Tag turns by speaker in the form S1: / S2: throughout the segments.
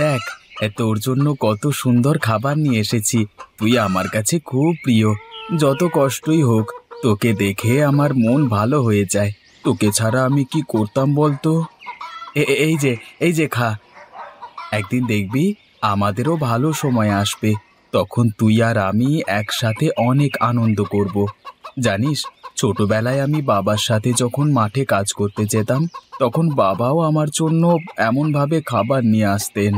S1: দেখ, তোর জন্য কত সুন্দর খাবার নিয়ে এসেছি। তুই আমার কাছে খুব প্রিয়। যত কষ্টই হোক, তোকে দেখে আমার মন ভালো হয়ে যায়। তোকে ছাড়া আমি কি করতাম বলতো? এই যে খা। একদিন দেখবি আমাদেরও ভালো সময় আসবে। তখন তুই আর আমি একসাথে অনেক আনন্দ করব। জানিস, ছোটবেলায় আমি বাবার সাথে যখন মাঠে কাজ করতে যেতাম, তখন বাবাও আমার জন্য এমনভাবে খাবার নিয়ে আসতেন।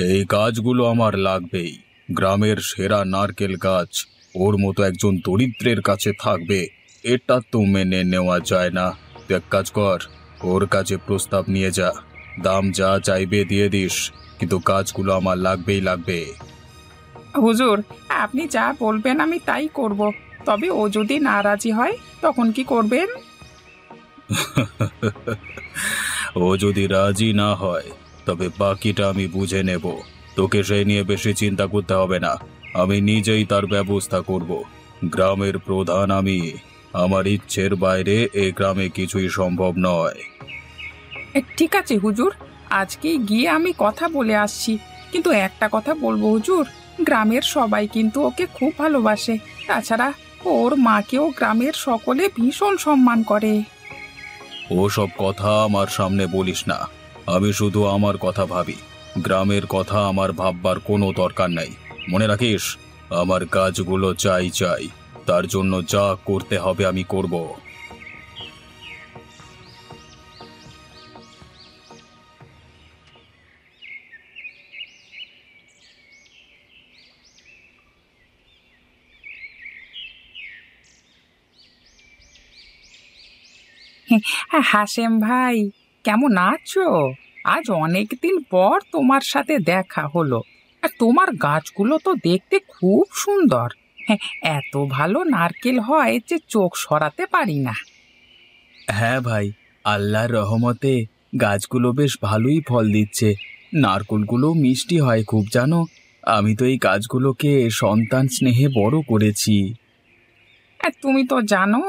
S1: এই গাছগুলো আমার লাগবেই। গ্রামের সেরা নারকেল গাছ ওর মতো একজন দরিদ্রের কাছে থাকবে, এটা তো মেনে নেওয়া যায় না। তুই এক কাজ কর, ওর কাছে প্রস্তাব নিয়ে যা। দাম যা চাইবে দিয়ে দিস, কিন্তু গাছগুলো আমার লাগবেই লাগবে।
S2: হুজুর, আপনি যা বলবেন আমি তাই করব। তবে ও যদি নারাজি হয় তখন কি করবেন?
S1: ও যদি রাজি না হয়, তবে বাকিটা আমি বুঝে নেব। তোকে সেই নিয়ে বেশি চিন্তা করতে হবে না। আমি নিজেই তার ব্যবস্থা করব। গ্রামের প্রধান আমি। আমার ইচ্ছের বাইরে এই গ্রামে কিছুই সম্ভব নয়।
S2: ঠিক আছে হুজুর, আজকেই গিয়ে আমি কথা বলে আসছি। কিন্তু একটা কথা বলবো হুজুর, গ্রামের সবাই কিন্তু ওকে খুব ভালোবাসে। তাছাড়া ওর মাকেও গ্রামের সকলে ভীষণ সম্মান করে।
S1: ওসব কথা আমার সামনে বলিস না। আমি শুধু আমার কথা ভাবি। গ্রামের কথা আমার ভাববার কোনো দরকার নেই। মনে রাখিস, আমার কাজগুলো চাই চাই। তার জন্য যা করতে হবে আমি করব।
S2: হাসেম ভাই, কেমন আছো? আজ অনেক দিন পর তোমার সাথে দেখা হলো। আর তোমার গাছগুলো তো দেখতে খুব সুন্দর। হ্যাঁ, এত ভালো নারকেল হয় যে চোখ সরাতে পারি না।
S1: হ্যাঁ ভাই, আল্লাহর রহমতে গাছগুলো বেশ ভালোই ফল দিচ্ছে। নারকেলগুলো মিষ্টি হয় খুব, জানো। আমি তো এই গাছগুলোকে সন্তান স্নেহে বড় করেছি।
S2: আর তুমি তো জানো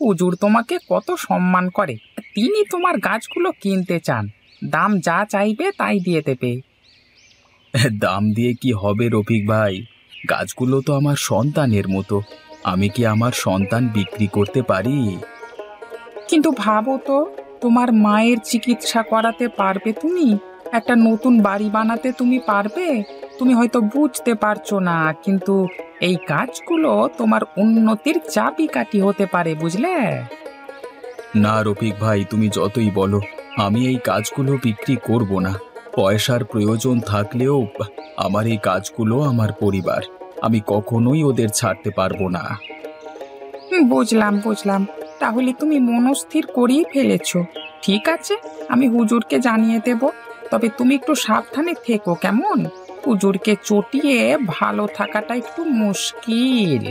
S2: হুজুর তোমাকে কত সম্মান করে। তিনি তোমার গাছগুলো কিনতে চান, দাম যা চাইবে তাই দিয়ে দেবে।
S1: দাম দিয়ে কি হবে রফিক ভাই? গাছগুলো তো আমার সন্তানের মতো। আমি কি আমার সন্তান বিক্রি করতে পারি?
S2: কিন্তু ভাবো তো, তোমার মায়ের চিকিৎসা করাতে পারবে তুমি? একটা নতুন বাড়ি বানাতে তুমি পারবে? তুমি হয়তো বুঝতে পারছো না, কিন্তু এই কাজগুলো তোমার উন্নতির চাবিকাঠি হতে পারে, বুঝলে?
S1: না রফিক ভাই, তুমি যতই বলো, আমি এই কাজগুলো বিক্রি করব না। পয়সার প্রয়োজন থাকলেও আমার এই কাজগুলো আমার পরিবার। আমি কখনোই ওদের ছাড়তে পারবো না।
S2: বুঝলাম বুঝলাম। তাহলে তুমি মনস্থির করেই ফেলেছো। ঠিক আছে, আমি হুজুরকে জানিয়ে দেব। তবে তুমি একটু সাবধানে থেকো, কেমন? হুজুরকে চটিয়ে ভালো থাকাটা একটু মুশকিল।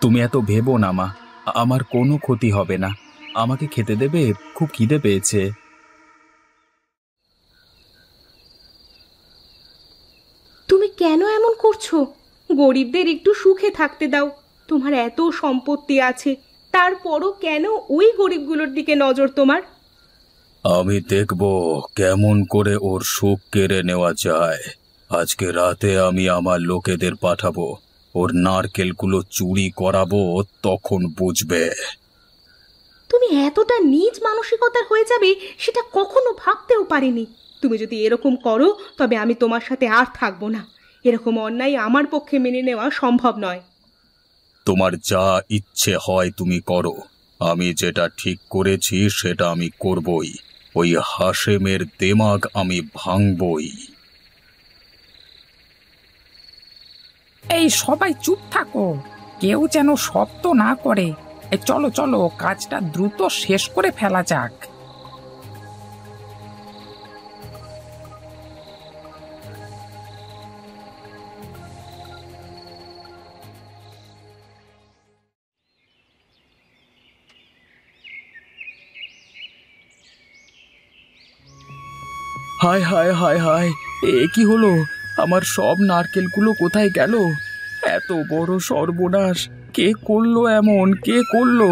S1: তুমি এত ভেবো না মা। আমার কোনো ক্ষতি হবে না। আমাকে খেতে দেবে? খুব খিদে পেয়েছে।
S3: তুমি কেন এমন করছো? গরিবদের একটু সুখে থাকতে দাও। তোমার এত সম্পত্তি আছে, তারপরও কেন ওই গরিবগুলোর দিকে নজর তোমার?
S1: আমি দেখব কেমন করে ওর সুখ কেড়ে নেওয়া যায়। আজকে রাতে আমি আমার লোকেদের পাঠাবো। ওর নারকেলগুলো চুরি করাবো, তখন বুঝবে।
S3: তুমি এতটা নীচ মানসিকতার হয়ে যাবে সেটা কখনো ভাবতেও পারিনি। তুমি যদি এরকম করো তবে আমি তোমার সাথে আর থাকবো না। এরকম অন্যায় আমার পক্ষে মেনে নেওয়া সম্ভব নয়।
S1: তোমার যা ইচ্ছে হয় তুমি করো। আমি যেটা ঠিক করেছি সেটা আমি করবই। ওই হাশেমের দেমাগ আমি ভাঙবই।
S2: এই সবাই চুপ থাকো, কেউ যেন শব্দ না করে। চলো চলো, কাজটা দ্রুত শেষ করে ফেলা যাক।
S1: হায় হায় হায় হায়, এ কি হলো? আমার সব নারকেলগুলো কোথায় গেল? এত বড় সর্বনাশ! কে করলো এমন? কে করলো?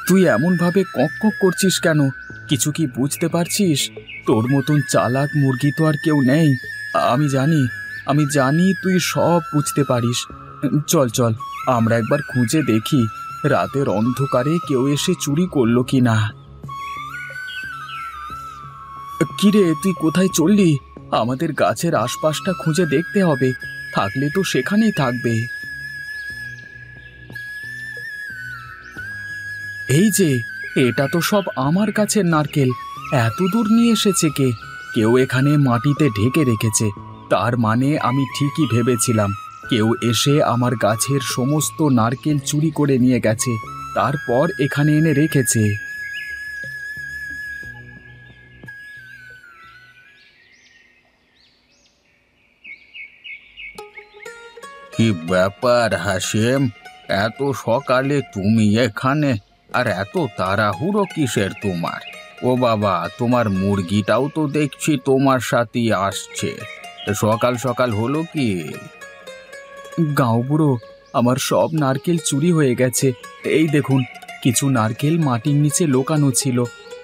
S1: তুই এমন ভাবে কক কক করছিস কেন? কিছু কি বুঝতে পারছিস? তোর মতন চালাক মুরগি তো আর কেউ নেই। আমি জানি তুই সব বুঝতে পারিস। চল চল, আমরা একবার খুঁজে দেখি রাতের অন্ধকারে কেউ এসে চুরি করলো কি না। কিরে, তুই কোথায় চললি? আমাদের গাছের আশপাশটা খুঁজে দেখতে হবে, থাকলে তো সেখানেই থাকবে। এই যে, এটা তো সব আমার গাছের নারকেল। এত দূর নিয়ে এসেছে কে? কেউ এখানে মাটিতে ঢেকে রেখেছে। তার মানে আমি ঠিকই ভেবেছিলাম, কেউ এসে আমার গাছের সমস্ত নারকেল চুরি করে নিয়ে গেছে, তারপর এখানে এনে রেখেছে। কি ব্যাপার হাসেম, এত সকালে তুমি এখানে? আর এত তাড়াহুড়ো কিসের তোমার? ও বাবা, তোমার মুরগিটাও তো দেখছি তোমার সাথেই আসছে। সকাল সকাল হলো কি? গাঁও বুড়ো, আমার সব নারকেল চুরি হয়ে গেছে। এই দেখুন, কিছু নারকেল মাটির নিচে লুকানো ছিল।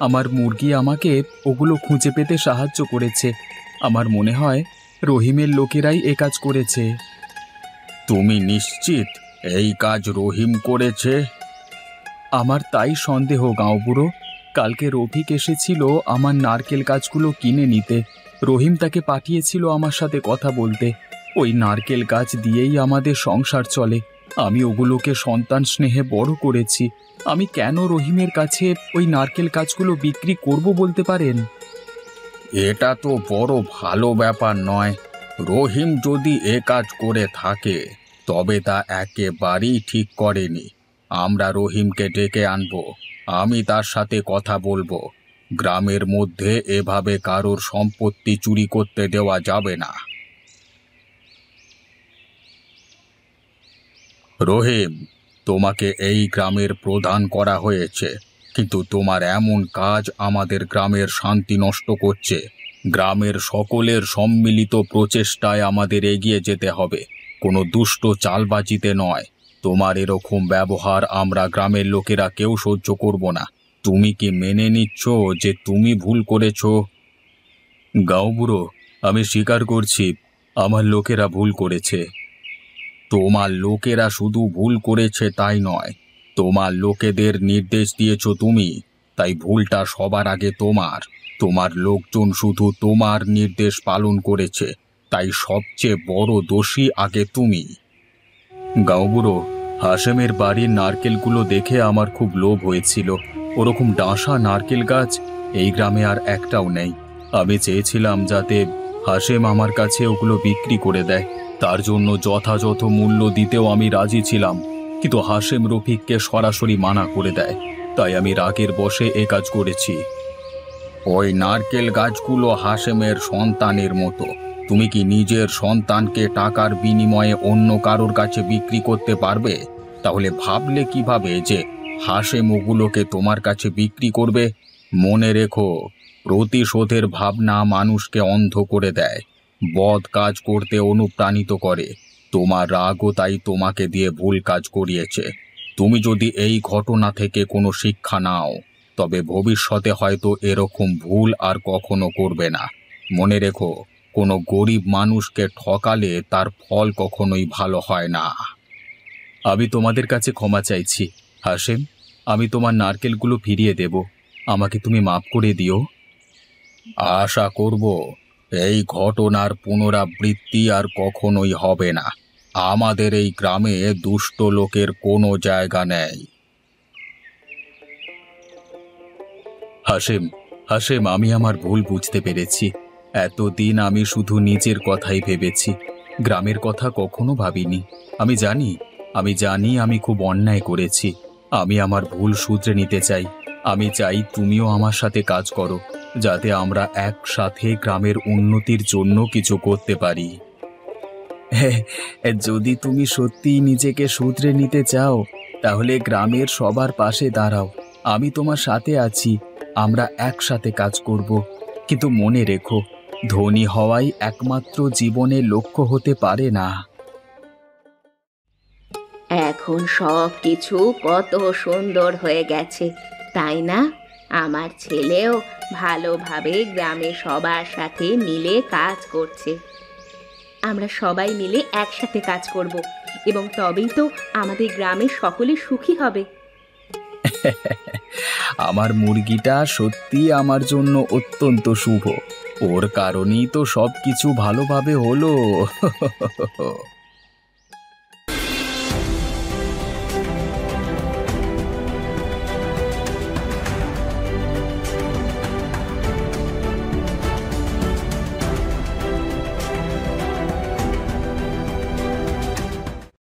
S1: আমার মুরগি আমাকে ওগুলো খুঁজে পেতে সাহায্য করেছে। আমার মনে হয় রহিমের লোকেরাই এ কাজ করেছে। তুমি নিশ্চিত এই কাজ রহিম করেছে? আমার তাই সন্দেহ গাঁও বুড়ো। কালকে রফিক এসেছিল আমার নারকেল গাছগুলো কিনে নিতে। রহিম তাকে পাঠিয়েছিল আমার সাথে কথা বলতে। ওই নারকেল গাছ দিয়েই আমাদের সংসার চলে। আমি ওগুলোকে সন্তান স্নেহে বড় করেছি। আমি কেন রহিমের কাছে ওই নারকেল গাছগুলো বিক্রি করব বলতে পারেন? এটা তো বড় ভালো ব্যাপার নয়। রহিম যদি এ কাজ করে থাকে তবে তা একেবারেই ঠিক করেনি। আমরা রহিমকে ডেকে আনবো, আমি তার সাথে কথা বলবো। গ্রামের মধ্যে এভাবে কারোর সম্পত্তি চুরি করতে দেওয়া যাবে না। রহিম, তোমাকে এই গ্রামের প্রধান করা হয়েছে, কিন্তু তোমার এমন কাজ আমাদের গ্রামের শান্তি নষ্ট করছে। গ্রামের সকলের সম্মিলিত প্রচেষ্টায় আমাদের এগিয়ে যেতে হবে, কোনো দুষ্ট চালবাজিতে নয়। তোমার এরকম ব্যবহার আমরা গ্রামের লোকেরা কেউ সহ্য করব না। তুমি কি মেনে নিচ্ছ যে তুমি ভুল করেছ? গাঁও বুড়ো, আমি স্বীকার করছি আমার লোকেরা ভুল করেছে। তোমার লোকেরা শুধু ভুল করেছে তাই নয়, তোমার লোকেদের নির্দেশ দিয়েছ তুমি, তাই ভুলটা সবার আগে তোমার। তোমার লোকজন শুধু তোমার নির্দেশ পালন করেছে, তাই সবচেয়ে বড় দোষী আগে তুমি। গাঁও বুড়ো, হাশেমের বাড়ির নারকেলগুলো দেখে আমার খুব লোভ হয়েছিল। ওরকম ডাঁসা নারকেল গাছ এই গ্রামে আর একটাও নেই। আমি চেয়েছিলাম যাতে হাশেম আমার কাছে ওগুলো বিক্রি করে দেয়। তার জন্য যথাযথ মূল্য দিতেও আমি রাজি ছিলাম, কিন্তু হাশেম রফিককে সরাসরি মানা করে দেয়। তাই আমি রাগের বশে এ কাজ করেছি। ওই নারকেল গাছগুলো হাশেমের সন্তানের মতো। তুমি কি নিজের সন্তানকে টাকার বিনিময়ে অন্য কারোর কাছে বিক্রি করতে পারবে? তাহলে ভাবলে কিভাবে যে হাশেম ওগুলোকে তোমার কাছে বিক্রি করবে? মনে রেখো, প্রতিশোধের ভাবনা মানুষকে অন্ধ করে দেয়, বদ কাজ করতে অনুপ্রাণিত করে। তোমার রাগও তাই তোমাকে দিয়ে ভুল কাজ করিয়েছে। তুমি যদি এই ঘটনা থেকে কোনো শিক্ষা নাও, তবে ভবিষ্যতে হয়তো এরকম ভুল আর কখনো করবে না। মনে রেখো, কোনো গরিব মানুষকে ঠকালে তার ফল কখনোই ভালো হয় না। আমি তোমাদের কাছে ক্ষমা চাইছি হাশেম। আমি তোমার নারকেলগুলো ফিরিয়ে দেব। আমাকে তুমি মাফ করে দিও। আশা করব এই ঘটনার পুনরাবৃত্তি আর কখনোই হবে না। আমাদের এই গ্রামে দুষ্ট লোকের কোনো জায়গা নেই। হাশেম, হাশেম, আমি আমার ভুল বুঝতে পেরেছি। এতদিন আমি শুধু নিজের কথাই ভেবেছি, গ্রামের কথা কখনো ভাবিনি। আমি জানি আমি খুব অন্যায় করেছি। আমি আমার ভুল শুধরে নিতে চাই। আমি চাই তুমিও আমার সাথে কাজ করো, যাতে আমরা একসাথে গ্রামের উন্নতির জন্য কিছু করতে পারি। হ্যাঁ, যদি তুমি সত্যিই নিজেকে শুধরে নিতে চাও, তাহলে গ্রামের সবার পাশে দাঁড়াও। আমি তোমার সাথে আছি, আমরা একসাথে কাজ করব। কিন্তু মনে রেখো, ধনী হওয়াই একমাত্র জীবনের লক্ষ্য হতে পারে না।
S3: এখন সব কিছু কত সুন্দর হয়ে গেছে, তাই না? আমার ছেলেও ভালোভাবে গ্রামে সবার সাথে মিলে কাজ করছে। আমরা সবাই মিলে একসাথে কাজ করব এবং তবেই তো আমাদের গ্রামের সকলে সুখী হবে।
S1: আমার মুরগিটা সত্যি আমার জন্য অত্যন্ত শুভ। ওর কারণেই তো সবকিছু ভালোভাবে হলো।